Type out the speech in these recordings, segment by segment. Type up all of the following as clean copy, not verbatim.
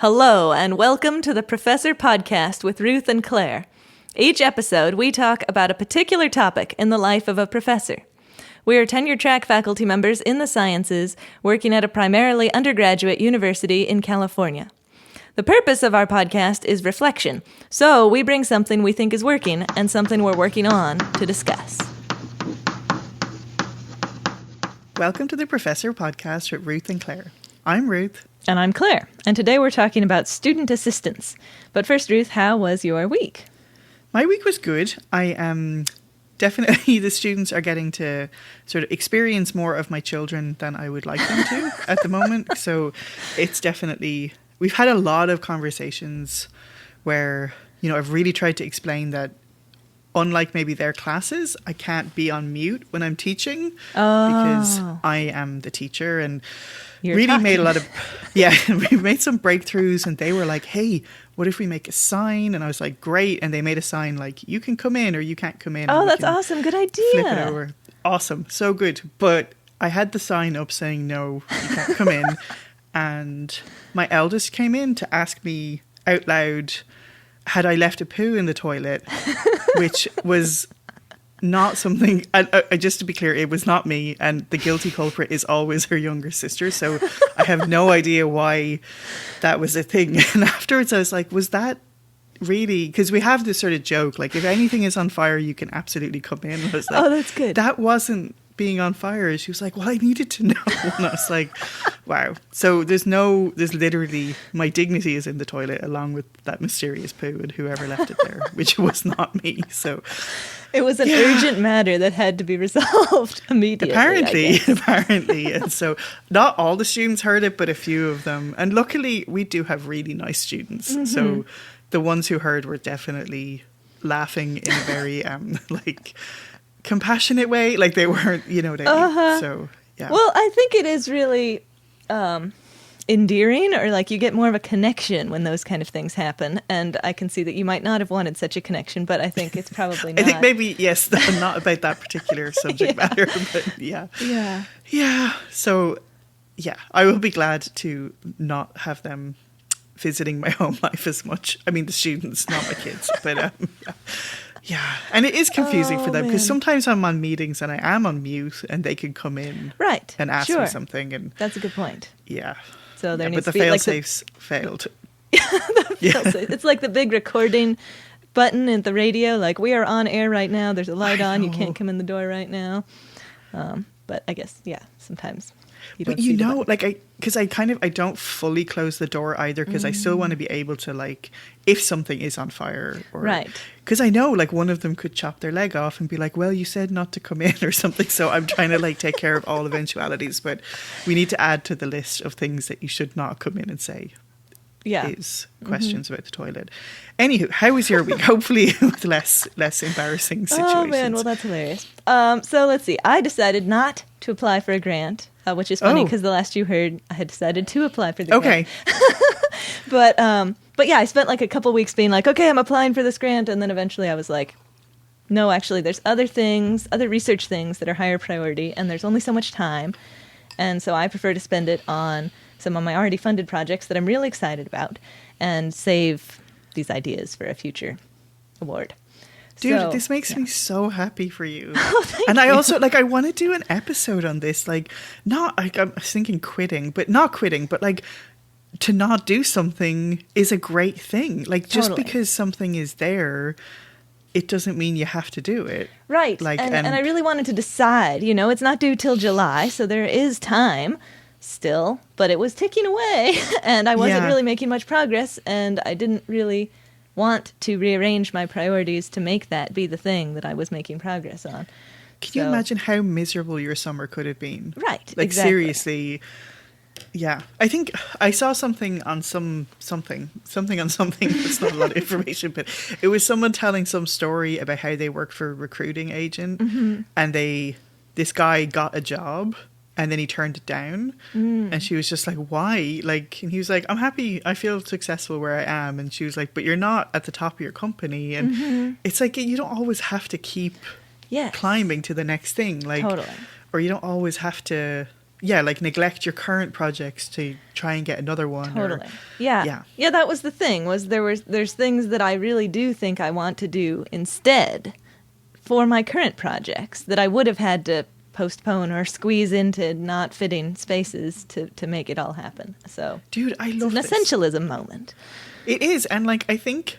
Hello, and welcome to the Professor Podcast with Ruth and Claire. Each episode, we talk about a particular topic in the life of a professor. We are tenure-track faculty members in the sciences, working at a primarily undergraduate university in California. The purpose of our podcast is reflection, so we bring something we think is working and something we're working on to discuss. Welcome to the Professor Podcast with Ruth and Claire. I'm Ruth. And I'm Claire, and today we're talking about student assistance. But first, Ruth, how was your week? My week was good. Definitely the students are getting to sort of experience more of my children than I would like them to at the moment. So it's definitely, we've had a lot of conversations where, I've really tried to explain that unlike maybe their classes, I can't be on mute when I'm teaching because I am the teacher, and made a lot of, we made some breakthroughs, and they were like, hey, what if we make a sign? And I was like, great. And they made a sign like, you can come in or you can't come in. Oh, that's awesome. Good idea. Flip it over. Awesome. So good. But I had the sign up saying, no, you can't come in. And my eldest came in to ask me out loud, had I left a poo in the toilet, which was not something, just to be clear, it was not me, and the guilty culprit is always her younger sister, so I have no idea why that was a thing. And afterwards I was like, was that really, because we have this sort of joke, like if anything is on fire you can absolutely come in. I was like, oh, that's good. That wasn't being on fire. She was like, well, I needed to know. And I was like, wow. So there's literally, my dignity is in the toilet along with that mysterious poo and whoever left it there, which was not me. So it was an urgent matter that had to be resolved immediately. Apparently. And so not all the students heard it, but a few of them. And luckily we do have really nice students. Mm-hmm. So the ones who heard were definitely laughing in a very compassionate way, like they weren't, so yeah. Well, I think it is really endearing, or like you get more of a connection when those kind of things happen, and I can see that you might not have wanted such a connection, but I think it's probably not. I think maybe, yes, not about that particular subject matter, but yeah. So yeah, I will be glad to not have them visiting my home life as much. I mean, the students, not my kids, but yeah, and it is confusing for them because sometimes I'm on meetings and I am on mute and they can come in and ask me something. And that's a good point. Yeah. So there needs but to the be fail-safes failed. It's like the big recording button in the radio, like we are on air right now. There's a light on. You can't come in the door right now. But I guess, sometimes. Because I don't fully close the door either, because I still want to be able to, if something is on fire, or right, because I know one of them could chop their leg off and be like, well, you said not to come in or something. So I'm trying to take care of all eventualities, but we need to add to the list of things that you should not come in and say. Is questions about the toilet. Anywho, how was your week? Hopefully with less embarrassing situations. Oh man, well that's hilarious. So let's see. I decided not to apply for a grant, which is funny because the last you heard, I had decided to apply for the grant. But yeah, I spent a couple weeks being like, okay, I'm applying for this grant, and then eventually I was like, no, actually, there's other research things that are higher priority, and there's only so much time, and so I prefer to spend it on some of my already funded projects that I'm really excited about, and save these ideas for a future award. Dude, this makes me so happy for you. Oh, thank and you. I also, I want to do an episode on this, not, I'm thinking quitting, but not quitting, but to not do something is a great thing. Just because something is there, it doesn't mean you have to do it. Right, and I really wanted to decide, it's not due till July, so there is time still, but it was ticking away, and I wasn't really making much progress, and I didn't really want to rearrange my priorities to make that be the thing that I was making progress on. Can you imagine how miserable your summer could have been? Right, exactly. Seriously. Yeah. I think I saw something on something. That's not a lot of information, but it was someone telling some story about how they worked for a recruiting agent, and this guy got a job, and then he turned it down. And she was just like, why? And he was like, I'm happy. I feel successful where I am. And she was like, but you're not at the top of your company. And it's you don't always have to keep climbing to the next thing. Totally. Or you don't always have to like neglect your current projects to try and get another one. Totally. Yeah. That was the thing, there's things that I really do think I want to do instead for my current projects that I would have had to postpone or squeeze into not fitting spaces to make it all happen. So, dude, I love it's an essentialism moment. It is. And like, I think,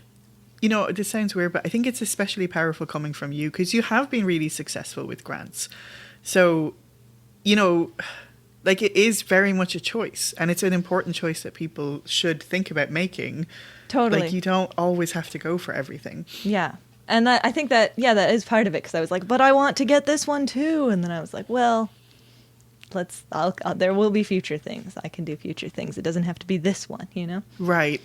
you know, this sounds weird, but I think it's especially powerful coming from you because you have been really successful with grants. So, you know, like, it is very much a choice, and it's an important choice that people should think about making. Totally. Like, you don't always have to go for everything. Yeah. And I think that, that is part of it, because I was like, but I want to get this one too. And then I was like, well, there will be future things. I can do future things. It doesn't have to be this one, you know? Right.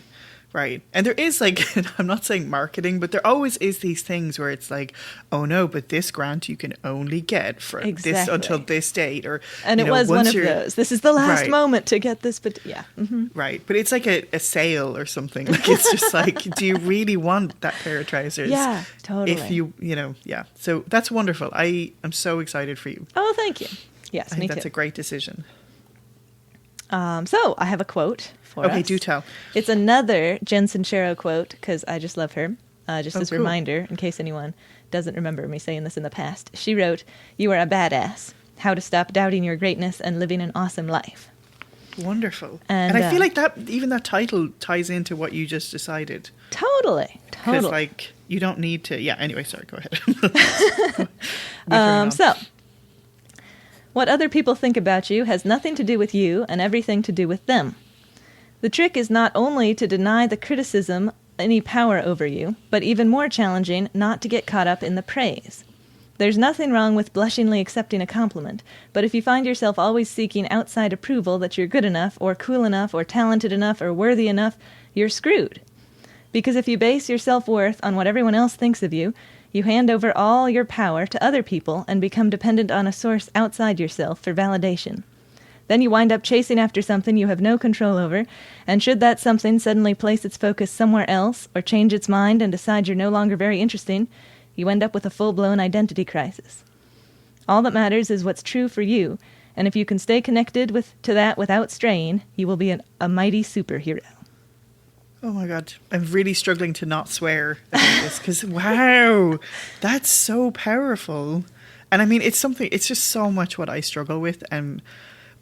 Right. And there is, like, I'm not saying marketing, but there always is these things where it's like, oh no, but this grant you can only get for this until this date. And it was one of those. This is the last moment to get this, but yeah. Mm-hmm. Right. But it's like a sale or something. Like, it's just like, do you really want that pair of trousers? Yeah, totally. If you know, yeah. So that's wonderful. I am so excited for you. Oh, thank you. Yes, I think that's a great decision. So I have a quote for us. Okay, do tell. It's another Jen Sincero quote, because I just love her. Just as a reminder, in case anyone doesn't remember me saying this in the past. She wrote, "You are a badass. How to stop doubting your greatness and living an awesome life." Wonderful. And I feel like that title ties into what you just decided. Totally. Because, like, you don't need to... Yeah, anyway, sorry, go ahead. So... what other people think about you has nothing to do with you and everything to do with them. The trick is not only to deny the criticism any power over you, but even more challenging, not to get caught up in the praise. There's nothing wrong with blushingly accepting a compliment, but if you find yourself always seeking outside approval that you're good enough, or cool enough, or talented enough, or worthy enough, you're screwed. Because if you base your self-worth on what everyone else thinks of you, you hand over all your power to other people and become dependent on a source outside yourself for validation. Then you wind up chasing after something you have no control over, and should that something suddenly place its focus somewhere else, or change its mind and decide you're no longer very interesting, you end up with a full-blown identity crisis. All that matters is what's true for you, and if you can stay connected to that without straying, you will be a mighty superhero. Oh my God, I'm really struggling to not swear about this because, wow, that's so powerful. And I mean, it's just so much what I struggle with.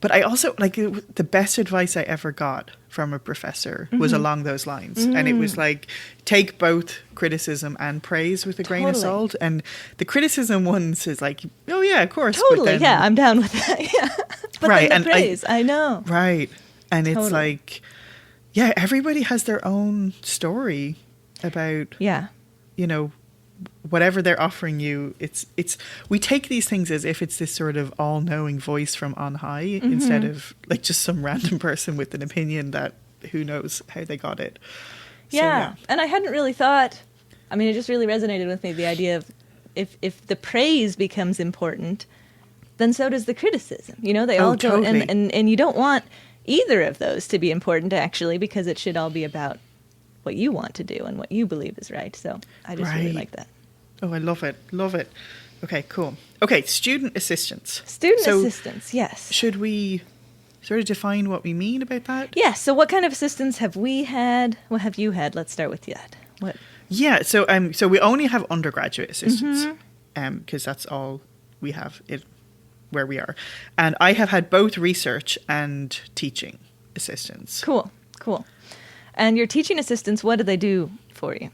But I also, like, the best advice I ever got from a professor was along those lines. Mm-hmm. And it was like, take both criticism and praise with a grain of salt. And the criticism ones is like, oh yeah, of course. Totally, but then, I'm down with that, yeah. But right, then the praise, I know. Right, and it's like... yeah, everybody has their own story about, you know, whatever they're offering you. We take these things as if it's this sort of all-knowing voice from on high instead of like just some random person with an opinion that who knows how they got it. Yeah, and I hadn't really thought, I mean, it just really resonated with me, the idea of if the praise becomes important, then so does the criticism. You know, they all go, totally. and you don't want... either of those to be important, actually, because it should all be about what you want to do and what you believe is right. So I just really like that. Oh, I love it. Love it. Okay, cool. Okay, student assistants. Student assistants, yes. Should we sort of define what we mean about that? Yeah, so what kind of assistants have we had? What have you had? Let's start with that. What? Yeah, so we only have undergraduate assistants because that's all we have where we are. And I have had both research and teaching assistants. Cool. And your teaching assistants, what do they do for you?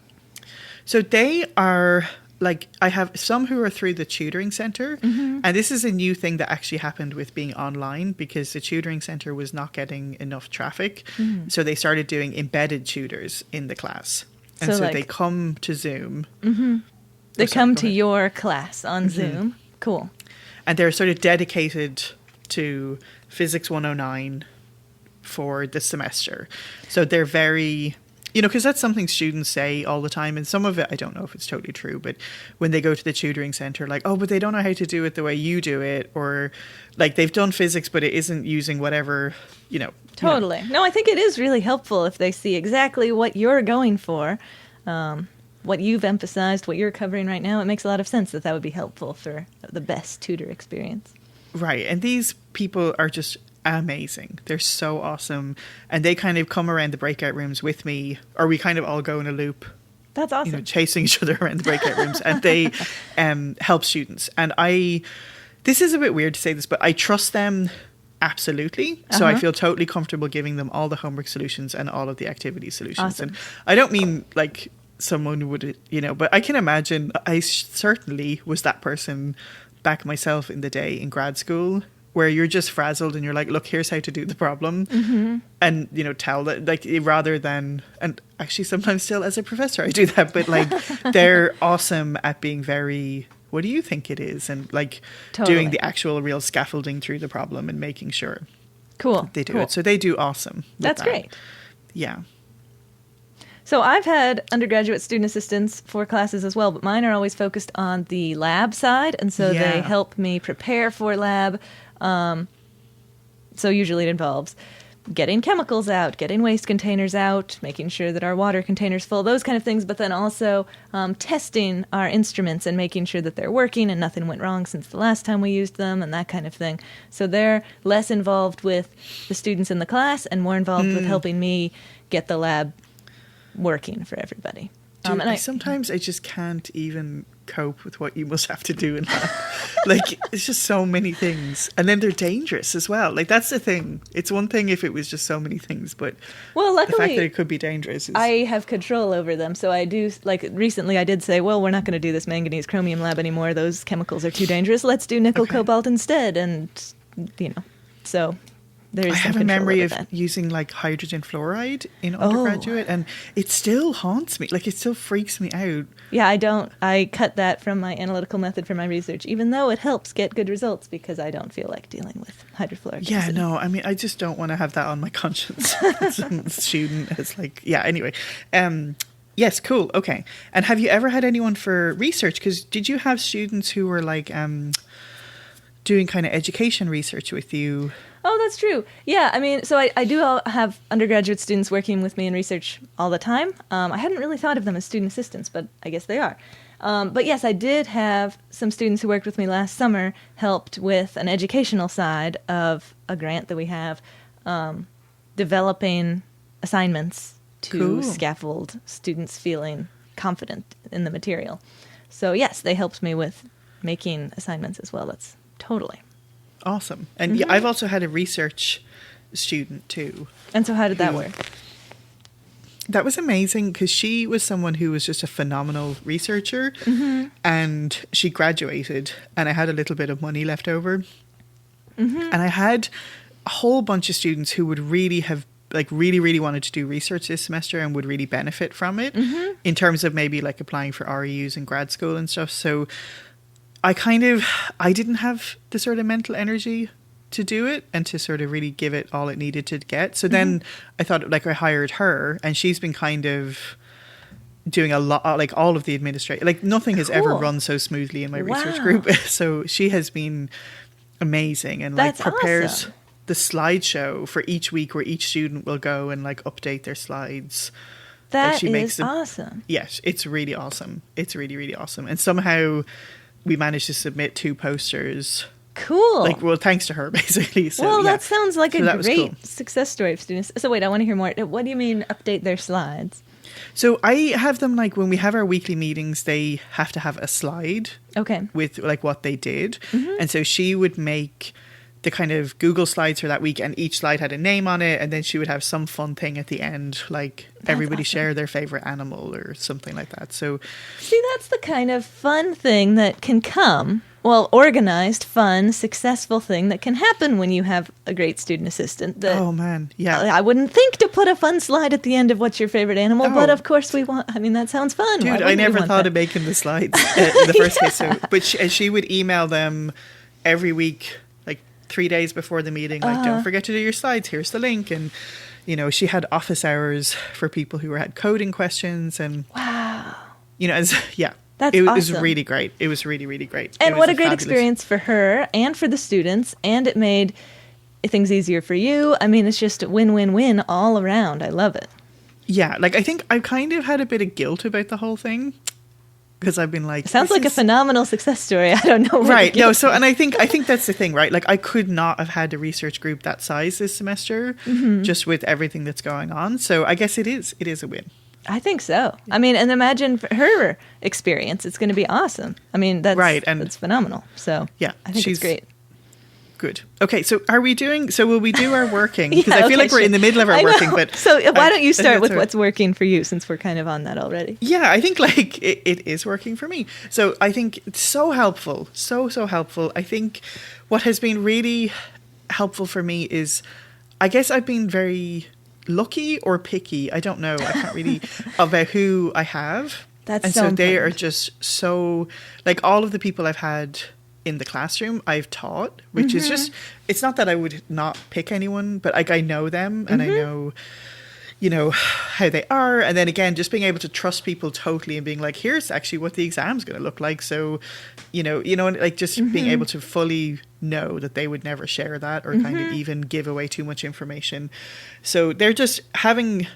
So they are, like, I have some who are through the tutoring center. And this is a new thing that actually happened with being online because the tutoring center was not getting enough traffic. So they started doing embedded tutors in the class. And so they come to Zoom. They come to your class on Zoom. Cool. And they're sort of dedicated to Physics 109 for the semester. So they're very, you know, because that's something students say all the time. And some of it, I don't know if it's totally true, but when they go to the tutoring center, like, oh, but they don't know how to do it the way you do it. Or like they've done physics, but it isn't using whatever, you know. Totally. No, I think it is really helpful if they see exactly what you're going for. What you've emphasized, what you're covering right now, it makes a lot of sense that would be helpful for the best tutor experience. Right. And these people are just amazing. They're so awesome. And they kind of come around the breakout rooms with me, or we kind of all go in a loop. That's awesome. You know, chasing each other around the breakout rooms, and they help students. And this is a bit weird to say this, but I trust them absolutely. So I feel totally comfortable giving them all the homework solutions and all of the activity solutions. Awesome. And I don't mean like someone would, you know, but I can imagine I certainly was that person back myself in the day in grad school, where you're just frazzled and you're like, look, here's how to do the problem. And, you know, tell that, like, rather than, and actually sometimes still as a professor I do that, but like they're awesome at being very, what do you think it is? And like doing the actual real scaffolding through the problem and making sure they do it. So they do awesome. That's great. Yeah. So I've had undergraduate student assistants for classes as well, but mine are always focused on the lab side. And so they help me prepare for lab. So usually it involves getting chemicals out, getting waste containers out, making sure that our water container's full, those kind of things, but then also testing our instruments and making sure that they're working and nothing went wrong since the last time we used them and that kind of thing. So they're less involved with the students in the class and more involved with helping me get the lab working for everybody. Dude, sometimes I just can't even cope with what you must have to do in lab. Like, it's just so many things. And then they're dangerous as well. Like, that's the thing. It's one thing if it was just so many things, but luckily, the fact that it could be dangerous is... I have control over them. So I do, like, recently I did say, well, we're not going to do this manganese chromium lab anymore. Those chemicals are too dangerous. Let's do nickel cobalt instead. And, you know, so... I have a memory of using like hydrogen fluoride in undergraduate, and it still haunts me. Like, it still freaks me out. Yeah, I cut that from my analytical method for my research, even though it helps get good results, because I don't feel like dealing with hydrofluoric acid. Yeah, no, I mean, I just don't want to have that on my conscience. Some student is like, yeah, anyway. Yes, cool, okay. And have you ever had anyone for research? Because did you have students who were like doing kind of education research with you? Oh, that's true. Yeah, I mean, so I do have undergraduate students working with me in research all the time. I hadn't really thought of them as student assistants, but I guess they are. But yes, I did have some students who worked with me last summer, helped with an educational side of a grant that we have, developing assignments to scaffold students feeling confident in the material. So yes, they helped me with making assignments as well. That's totally... Awesome. And yeah, I've also had a research student too. And so how did that work? That was amazing, because she was someone who was just a phenomenal researcher, and she graduated, and I had a little bit of money left over. And I had a whole bunch of students who would really have really wanted to do research this semester and would really benefit from it in terms of maybe like applying for REUs in grad school and stuff. So I didn't have the sort of mental energy to do it and to sort of really give it all it needed to get. So then I thought, like, I hired her, and she's been kind of doing a lot, like all of the administration. Like, nothing has ever run so smoothly in my research group. So she has been amazing, and like prepares the slideshow for each week, where each student will go and like update their slides. That is awesome. Yes, it's really awesome. It's really, really awesome. And somehow we managed to submit 2 posters. Cool. Like, well, thanks to her, basically. So, well, that sounds like a great success story of students. So wait, I want to hear more. What do you mean update their slides? So I have them, like, when we have our weekly meetings, they have to have a slide with like what they did. And so she would make the kind of Google slides for that week, and each slide had a name on it, and then she would have some fun thing at the end, like everybody share their favorite animal or something like that. So see, that's the kind of fun thing that can come, organized, fun, successful thing that can happen when you have a great student assistant. Oh man, yeah. I wouldn't think to put a fun slide at the end of what's your favorite animal, but of course we want. I mean, that sounds fun. Dude, I never thought of making the slides in the first case. So, but she would email them every week, 3 days before the meeting, like, don't forget to do your slides, here's the link. And, you know, she had office hours for people who had coding questions, and you know, it was really great. It was really, really great. And what a great experience for her and for the students, and it made things easier for you. I mean, it's just a win-win-win all around. I love it. Yeah, like, I think I kind of had a bit of guilt about the whole thing, because I've been like, it sounds like a phenomenal success story. I don't know. Right. No. So, and I think that's the thing, right? Like, I could not have had a research group that size this semester, just with everything that's going on. So I guess it is a win. I think so. I mean, and imagine for her experience, it's going to be awesome. I mean, that's right, and that's phenomenal. So yeah, I think it's great. Good. Okay, so will we do our working? Because I feel like we're in the middle of our working. But so why don't you start with what's working for you, since we're kind of on that already? Yeah, I think like it is working for me. So I think it's so helpful. So helpful. I think what has been really helpful for me is, I guess I've been very lucky or picky. I don't know. I can't really about who I have. That's so important. They are just so, like, all of the people I've had in the classroom I've taught, which is just, it's not that I would not pick anyone, but like I know them and I know, you know, how they are. And then again, just being able to trust people totally and being like, here's actually what the exam's going to look like. So, you know, like just being able to fully know that they would never share that or kind of even give away too much information. So they're just having,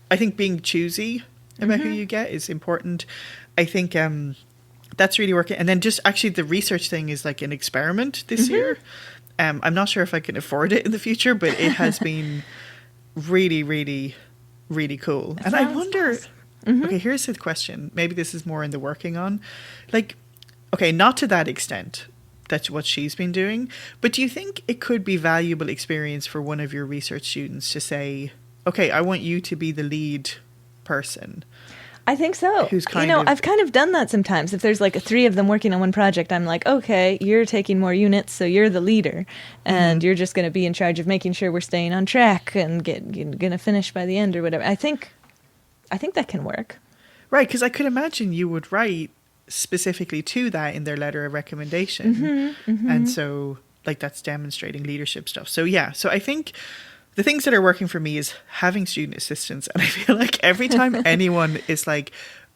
I think being choosy about who you get is important. I think, that's really working. And then just actually the research thing is like an experiment this year. I'm not sure if I can afford it in the future, but it has been really, really, really cool. And I wonder, okay, here's the question. Maybe this is more in the working on. Like, okay, not to that extent, that's what she's been doing. But do you think it could be valuable experience for one of your research students to say, okay, I want you to be the lead person? I think so. I've kind of done that sometimes. If there's like 3 of them working on one project, I'm like, okay, you're taking more units, so you're the leader, and you're just going to be in charge of making sure we're staying on track and going to finish by the end or whatever. I think that can work. Right, because I could imagine you would write specifically to that in their letter of recommendation, and so like that's demonstrating leadership stuff. So yeah, so I think the things that are working for me is having student assistants. And I feel like every time anyone is like,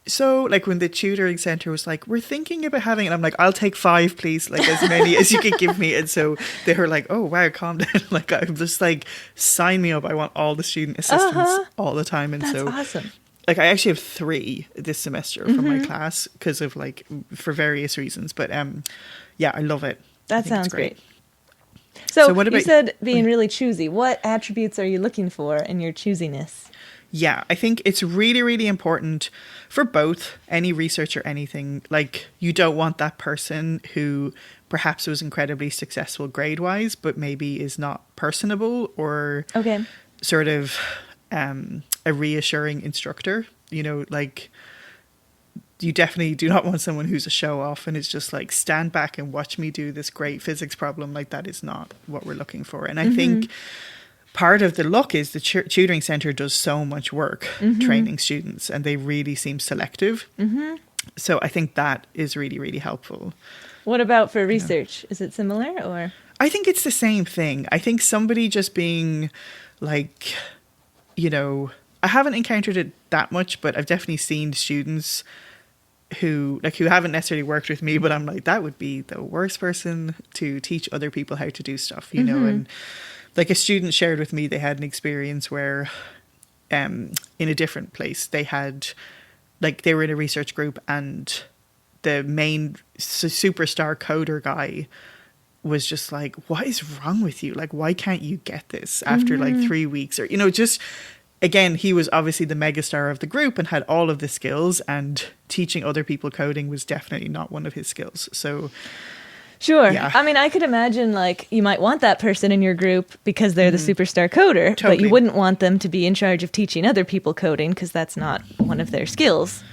so like when the tutoring center was like, we're thinking about having, and I'm like, I'll take 5, please, like as many as you can give me. And so they were like, oh, wow, calm down. Like, I'm just like, sign me up. I want all the student assistants all the time. And that's awesome. Like, I actually have 3 this semester from my class because of like, for various reasons. But yeah, I love it. That sounds great. So what about, you said being really choosy. What attributes are you looking for in your choosiness? Yeah, I think it's really, really important for both, any research or anything. Like, you don't want that person who perhaps was incredibly successful grade-wise, but maybe is not personable or sort of a reassuring instructor. You know, like, you definitely do not want someone who's a show-off and is just like, stand back and watch me do this great physics problem. Like, that is not what we're looking for. And I think part of the look is the tutoring centre does so much work training students, and they really seem selective. So I think that is really, really helpful. What about for research? Is it similar, or? I think it's the same thing. I think somebody just being like, you know, I haven't encountered it that much, but I've definitely seen students who haven't necessarily worked with me, but I'm like, that would be the worst person to teach other people how to do stuff, you know. And like a student shared with me, they had an experience where in a different place, they had, like, they were in a research group and the main superstar coder guy was just like, what is wrong with you? Like, why can't you get this after like 3 weeks? Or, you know, just, again, he was obviously the megastar of the group and had all of the skills, and teaching other people coding was definitely not one of his skills. So sure. Yeah. I mean, I could imagine like you might want that person in your group because they're the superstar coder, but you wouldn't want them to be in charge of teaching other people coding because that's not one of their skills.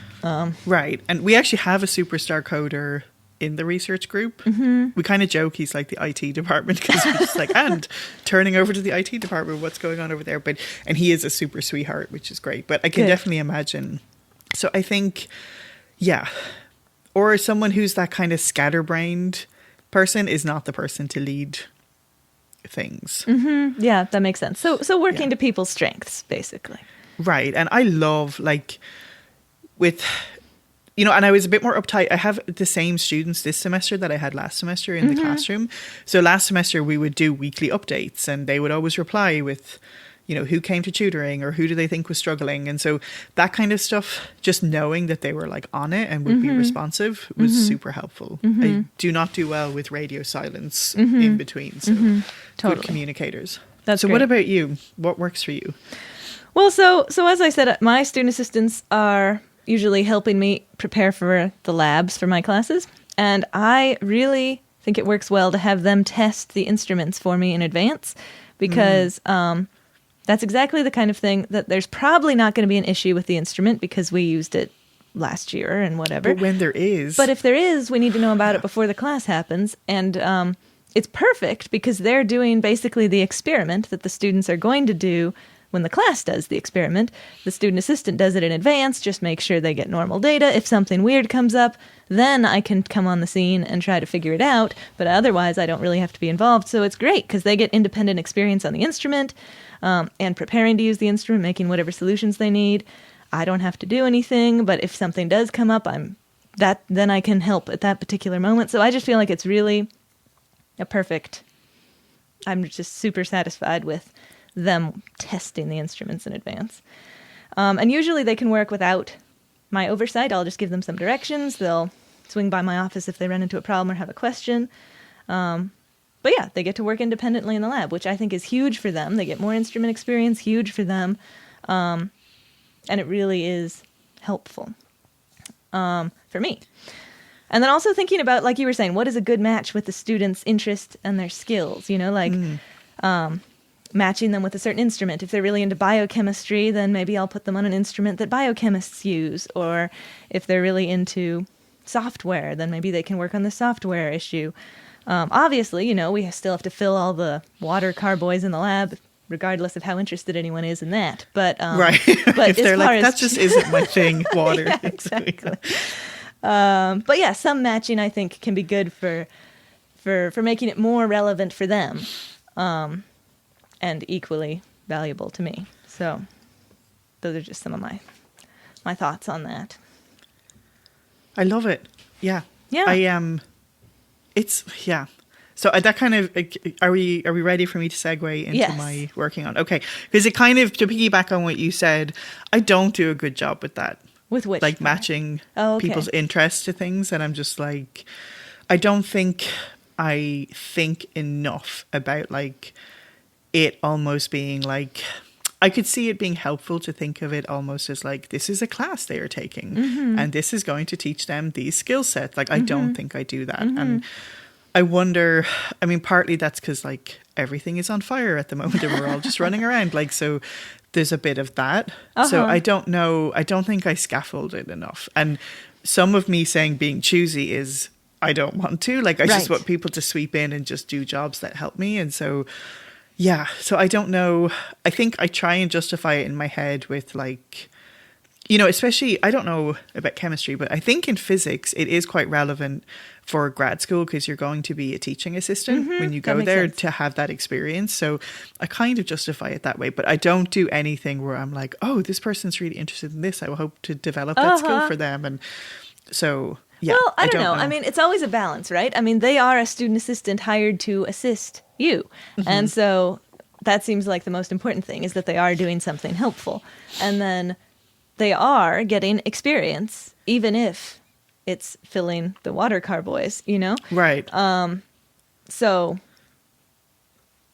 Right. And we actually have a superstar coder in the research group. We kind of joke he's like the IT department because we're just like, and turning over to the IT department, what's going on over there? And he is a super sweetheart, which is great. But I can definitely imagine. So I think, yeah, or someone who's that kind of scatterbrained person is not the person to lead things. Yeah, that makes sense. So working to people's strengths, basically. Right. And I love, like, with, you know, and I was a bit more uptight. I have the same students this semester that I had last semester in the classroom. So last semester we would do weekly updates, and they would always reply with, who came to tutoring or who do they think was struggling? And so that kind of stuff, just knowing that they were like on it and would be responsive was super helpful. I do not do well with radio silence in between. So good communicators. That's so great. What about you? What works for you? Well, so as I said, my student assistants are usually helping me prepare for the labs for my classes. And I really think it works well to have them test the instruments for me in advance because that's exactly the kind of thing that there's probably not going to be an issue with the instrument because we used it last year and whatever. But when there is. But if there is, we need to know about it before the class happens. And it's perfect because they're doing basically the experiment that the students are going to do when the class does the experiment. The student assistant does it in advance, just make sure they get normal data. If something weird comes up, then I can come on the scene and try to figure it out. But otherwise, I don't really have to be involved. So it's great because they get independent experience on the instrument and preparing to use the instrument, making whatever solutions they need. I don't have to do anything, but if something does come up, then I can help at that particular moment. So I just feel like it's really I'm just super satisfied with them testing the instruments in advance. And usually they can work without my oversight. I'll just give them some directions. They'll swing by my office if they run into a problem or have a question. But yeah, they get to work independently in the lab, which I think is huge for them. They get more instrument experience, huge for them. And it really is helpful for me. And then also thinking about, like you were saying, what is a good match with the students' interest and their skills? Matching them with a certain instrument. If they're really into biochemistry, then maybe I'll put them on an instrument that biochemists use. Or if they're really into software, then maybe they can work on the software issue. Obviously, we still have to fill all the water carboys in the lab, regardless of how interested anyone is in that. But right. But if they're like, that just isn't my thing, water. Yeah, exactly. But yeah, some matching I think can be good for making it more relevant for them. And equally valuable to me. So those are just some of my thoughts on that. I love it. Yeah. Yeah. So that kind of, are we ready for me to segue into my working on? Okay. Because it kind of, to piggyback on what you said, I don't do a good job with that. With which? Like matching people's interest to things. And I'm just like, I don't think I think enough about like, it almost being like, I could see it being helpful to think of it almost as like, this is a class they are taking and this is going to teach them these skill sets. Like, I don't think I do that. And I wonder, I mean, partly that's because like everything is on fire at the moment and we're all just running around. Like, so there's a bit of that. So I don't know. I don't think I scaffold it enough. And some of me saying being choosy is I don't want to. Like, I just want people to sweep in and just do jobs that help me. And so... yeah, so I don't know. I think I try and justify it in my head with like, especially, I don't know about chemistry, but I think in physics, it is quite relevant for grad school because you're going to be a teaching assistant when you go there to have that experience. So I kind of justify it that way, but I don't do anything where I'm like, oh, this person's really interested in this. I will hope to develop that skill for them. And so... yeah, well, I don't know. I mean, it's always a balance, right? I mean, they are a student assistant hired to assist you. And so that seems like the most important thing is that they are doing something helpful. And then they are getting experience, even if it's filling the water carboys, Right. So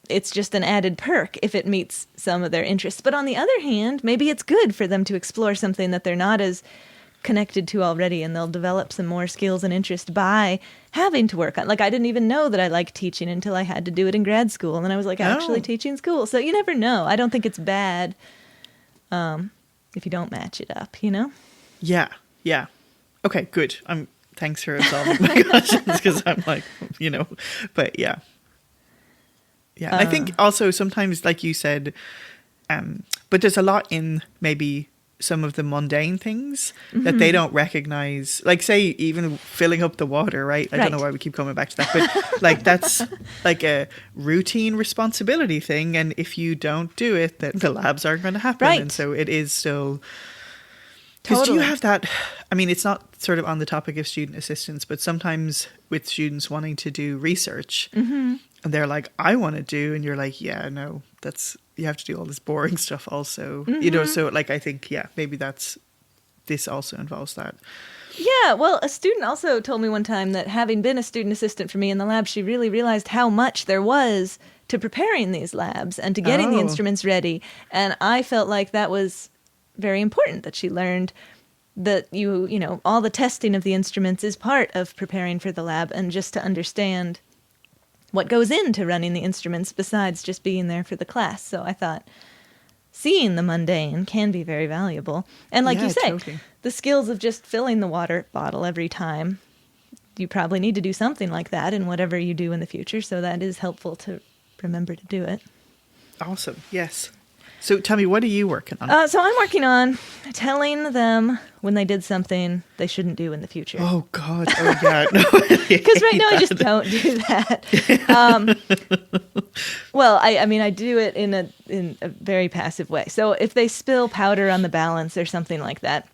it's just an added perk if it meets some of their interests. But on the other hand, maybe it's good for them to explore something that they're not as connected to already, and they'll develop some more skills and interest by having to work on. Like, I didn't even know that I liked teaching until I had to do it in grad school, and then I was like actually teaching school. So you never know. I don't think it's bad if you don't match it up, Yeah. Okay, good. Thanks for solving my questions because I'm like, but yeah. And I think also sometimes, like you said, but there's a lot in maybe some of the mundane things that they don't recognize, like say even filling up the water, right? I don't know why we keep coming back to that, but like that's like a routine responsibility thing, and if you don't do it, then the labs aren't going to happen. And so it is still, because you have that, I mean, it's not sort of on the topic of student assistants, but sometimes with students wanting to do research and they're like, I want to do, and you're like, yeah, no, that's you have to do all this boring stuff also, you know, so like, I think, maybe this also involves that. Yeah, well, a student also told me one time that having been a student assistant for me in the lab, she really realized how much there was to preparing these labs and to getting the instruments ready. And I felt like that was very important, that she learned that you know, all the testing of the instruments is part of preparing for the lab, and just to understand what goes into running the instruments besides just being there for the class. So I thought seeing the mundane can be very valuable. And like you say, totally. The skills of just filling the water bottle every time, you probably need to do something like that in whatever you do in the future. So that is helpful to remember to do it. Awesome. Yes. So tell me, what are you working on? So I'm working on telling them when they did something they shouldn't do in the future. Oh, God. Oh, yeah. No, because right now I just don't do that. Well, I mean, I do it in a very passive way. So if they spill powder on the balance or something like that,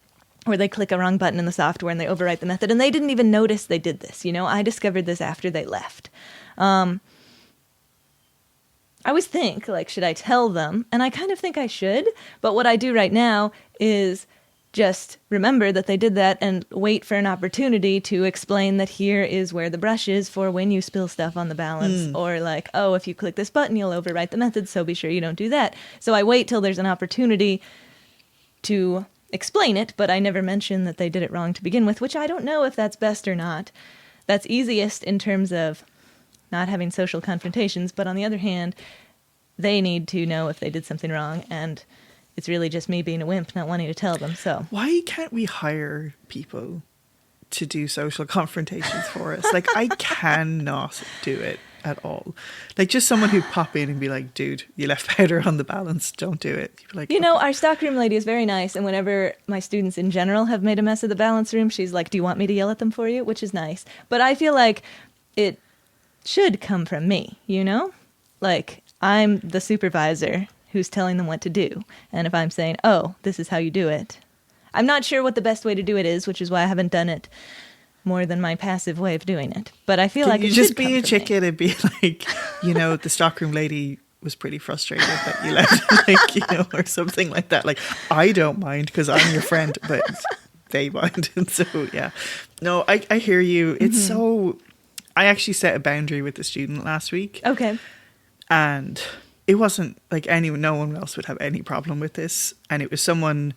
or they click a wrong button in the software and they overwrite the method, and they didn't even notice they did this, you know, I discovered this after they left. I always think, like, should I tell them? And I kind of think I should. But what I do right now is just remember that they did that and wait for an opportunity to explain that here is where the brush is for when you spill stuff on the balance. Or like, oh, if you click this button, you'll overwrite the method, so be sure you don't do that. So I wait till there's an opportunity to explain it, but I never mention that they did it wrong to begin with, which I don't know if that's best or not. That's easiest in terms of not having social confrontations, but on the other hand, they need to know if they did something wrong, and it's really just me being a wimp not wanting to tell them. So why can't we hire people to do social confrontations for us? Like, I cannot do it at all. Like, just someone who'd pop in and be like, dude, you left powder on the balance, don't do it. Like, you know, our stockroom lady is very nice, and whenever my students in general have made a mess of the balance room, she's like, do you want me to yell at them for you? Which is nice. But I feel like it should come from me, you know? Like, I'm the supervisor who's telling them what to do. And if I'm saying, oh, this is how you do it, I'm not sure what the best way to do it is, which is why I haven't done it more than my passive way of doing it. But I feel like it should come from me. Just be a chicken and be like, you know, the stockroom lady was pretty frustrated that you left, like, you know, or something like that. Like, I don't mind because I'm your friend, but they mind. And so, yeah. No, I hear you. It's so... I actually set a boundary with the student last week. Okay. And it wasn't like no one else would have any problem with this. And it was someone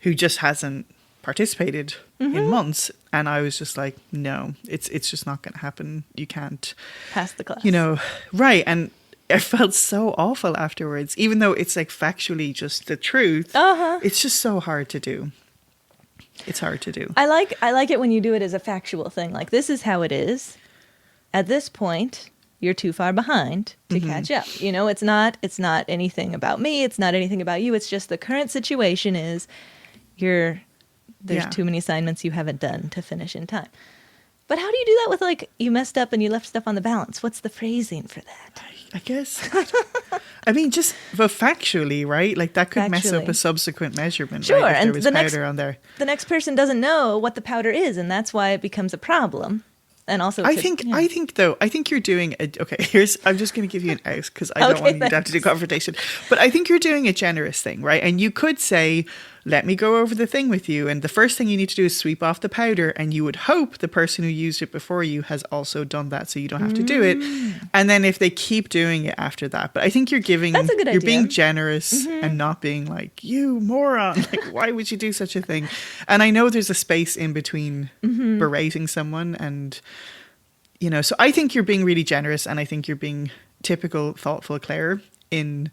who just hasn't participated in months. And I was just like, no, it's just not going to happen. You can't pass the class. You know, right. And I felt so awful afterwards, even though it's like factually just the truth. It's just so hard to do. It's hard to do. I like it when you do it as a factual thing. Like, this is how it is. At this point, you're too far behind to catch up. You know, it's not anything about me. It's not anything about you. It's just the current situation is there's too many assignments you haven't done to finish in time. But how do you do that with, like, you messed up and you left stuff on the balance? What's the phrasing for that? I guess. I mean, just factually, right? Like, that could mess up a subsequent measurement, sure, right? If and there was powder on there. The next person doesn't know what the powder is, and that's why it becomes a problem. And also, I think you're doing I'm just going to give you an out because I don't want you to have to do confrontation. But I think you're doing a generous thing, right? And you could say, let me go over the thing with you. And the first thing you need to do is sweep off the powder. And you would hope the person who used it before you has also done that, so you don't have to do it. And then if they keep doing it after that. But I think you're that's a good you're idea. being generous and not being like, you moron. Like, why would you do such a thing? And I know there's a space in between berating someone and, you know, so I think you're being really generous, and I think you're being typical, thoughtful Claire in,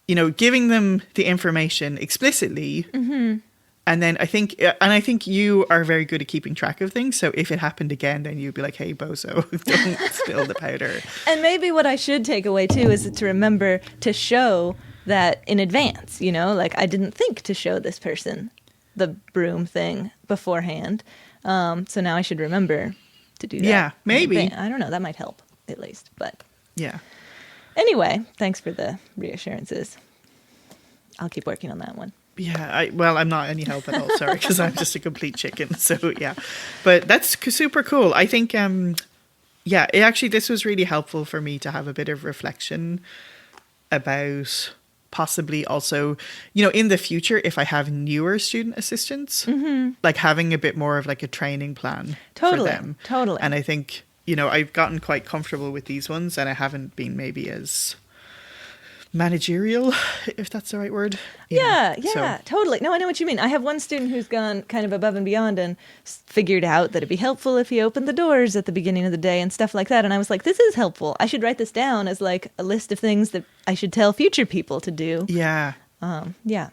you know, giving them the information explicitly. And then I think you are very good at keeping track of things. So if it happened again, then you'd be like, hey, bozo, don't spill the powder. And maybe what I should take away too is to remember to show that in advance, you know, like, I didn't think to show this person the broom thing beforehand. So now I should remember to do that. Yeah, maybe. I don't know. That might help at least. But yeah. Anyway, thanks for the reassurances. I'll keep working on that one. Yeah, I'm not any help at all, sorry, because I'm just a complete chicken. So yeah, but that's super cool. I think, this was really helpful for me to have a bit of reflection about possibly also, in the future, if I have newer student assistants, like having a bit more of like a training plan for them. Totally. And I think, I've gotten quite comfortable with these ones, and I haven't been maybe as managerial, if that's the right word. Totally. No, I know what you mean. I have one student who's gone kind of above and beyond and figured out that it'd be helpful if he opened the doors at the beginning of the day and stuff like that. And I was like, this is helpful. I should write this down as like a list of things that I should tell future people to do. Yeah. Yeah.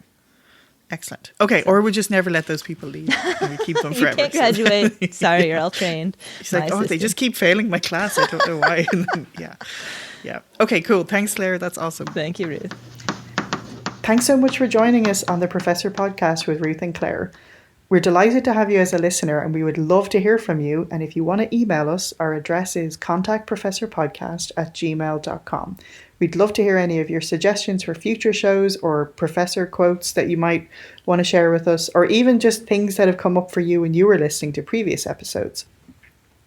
Excellent. Okay, or we just never let those people leave and we keep them forever. You can't graduate. Sorry, you're all trained. She's like, they just keep failing my class. I don't know why. Yeah. Okay, cool. Thanks, Claire. That's awesome. Thank you, Ruth. Thanks so much for joining us on the Professor Podcast with Ruth and Claire. We're delighted to have you as a listener, and we would love to hear from you. And if you want to email us, our address is contactprofessorpodcast@gmail.com. We'd love to hear any of your suggestions for future shows or professor quotes that you might want to share with us, or even just things that have come up for you when you were listening to previous episodes.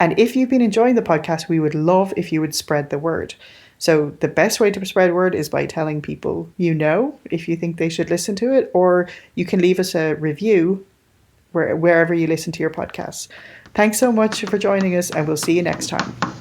And if you've been enjoying the podcast, we would love if you would spread the word. So the best way to spread word is by telling people if you think they should listen to it, or you can leave us a review wherever you listen to your podcasts. Thanks so much for joining us, and we'll see you next time.